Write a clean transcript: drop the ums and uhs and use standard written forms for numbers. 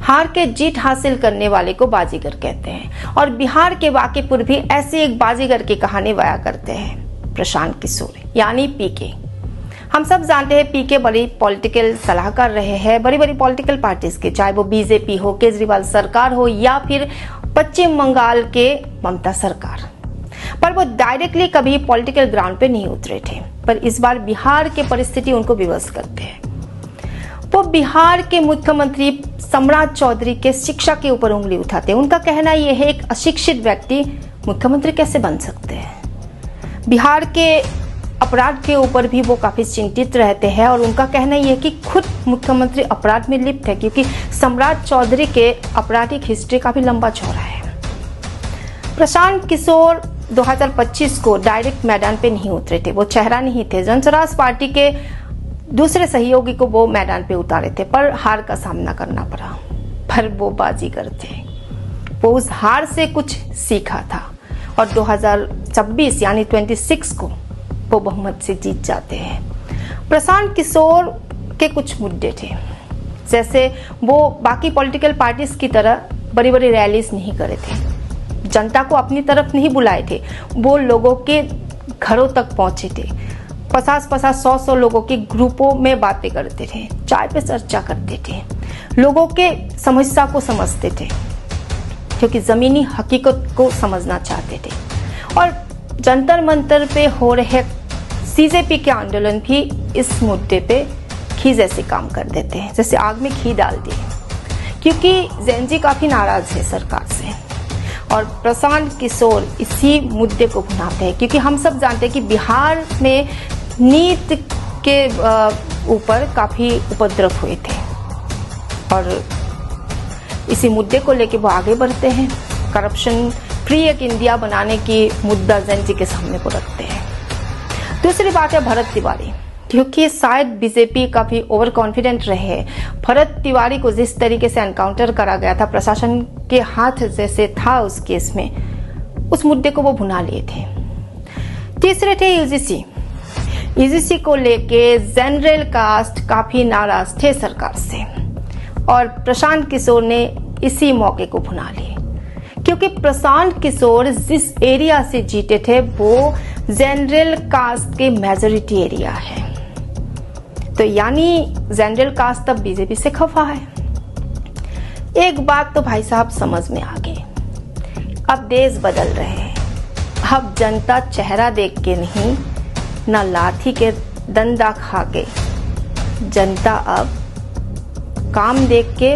हार के जीत हासिल करने वाले को बाजीगर कहते हैं और बिहार के वाकीपुर भी ऐसी एक बाजीगर की कहानी बयां करते हैं। प्रशांत किशोर यानी पीके। हम सब जानते हैं पीके बड़ी पॉलिटिकल सलाहकार रहे हैं बड़ी बड़ी पॉलिटिकल पार्टीज के, चाहे वो बीजेपी हो, केजरीवाल सरकार हो या फिर पश्चिम बंगाल के ममता सरकार। पर वो डायरेक्टली कभी पॉलिटिकल ग्राउंड पे नहीं उतरे थे, पर इस बार बिहार के परिस्थिति उनको विवश करते हैं। वो बिहार के मुख्यमंत्री सम्राट चौधरी के शिक्षा के ऊपर उंगली उठाते हैं। उनका कहना यह है एक अशिक्षित व्यक्ति मुख्यमंत्री कैसे बन सकते हैं। बिहार के अपराध के ऊपर भी वो काफी चिंतित रहते हैं और उनका कहना यह है कि खुद मुख्यमंत्री अपराध में लिप्त है, क्योंकि सम्राट चौधरी के आपराधिक हिस्ट्री काफी लंबा चौड़ा है। प्रशांत किशोर 2025 को डायरेक्ट मैदान पे नहीं उतरे थे, वो चेहरा नहीं थे। जनस्वराज पार्टी के दूसरे सहयोगी को वो मैदान पे उतारे थे, पर हार का सामना करना पड़ा। पर वो बाजीगर थे, वो उस हार से कुछ सीखा था और 2026 यानी 26 को वो बहुमत से जीत जाते हैं। प्रशांत किशोर के कुछ मुद्दे थे, जैसे वो बाकी पॉलिटिकल पार्टीज की तरह बड़ी बड़ी रैलीज नहीं करे थे, जनता को अपनी तरफ नहीं बुलाए थे, वो लोगों के घरों तक पहुंचे थे। 50-100 लोगों के ग्रुपों में बातें करते थे, चाय पे चर्चा करते थे, लोगों के समस्या को समझते थे, क्योंकि जमीनी हकीकत को समझना चाहते थे। और जंतर मंतर पे हो रहे सीजेपी के आंदोलन भी इस मुद्दे पे घी जैसे काम कर देते हैं, जैसे आग में घी डाल दिए, क्योंकि जैनजी काफी नाराज है सरकार से और प्रशांत किशोर इसी मुद्दे को भुनाते हैं, क्योंकि हम सब जानते हैं कि बिहार में नीति के ऊपर काफी उपद्रव हुए थे और इसी मुद्दे को लेकर वो आगे बढ़ते हैं। करप्शन फ्री एक इंडिया बनाने की मुद्दा जैनजी के सामने को रखते हैं। दूसरी बात है भरत तिवारी, क्योंकि शायद बीजेपी काफी ओवर कॉन्फिडेंट रहे। भरत तिवारी को जिस तरीके से एनकाउंटर करा गया था, प्रशासन के हाथ जैसे था उस केस में, उस मुद्दे को वो भुना लिए थे। तीसरे थे यूजीसी को लेके जनरल कास्ट काफी नाराज थे सरकार से और प्रशांत किशोर ने इसी मौके को भुना लिए, क्योंकि प्रशांत किशोर जिस एरिया से जीते थे वो जनरल कास्ट के मेजोरिटी एरिया है, तो यानी जनरल कास्ट अब बीजेपी से खफा है। एक बात तो भाई साहब समझ में आ गई, अब देश बदल रहे हैं। अब जनता चेहरा देख के नहीं, ना लाठी के डंडा खा के, जनता अब काम देख के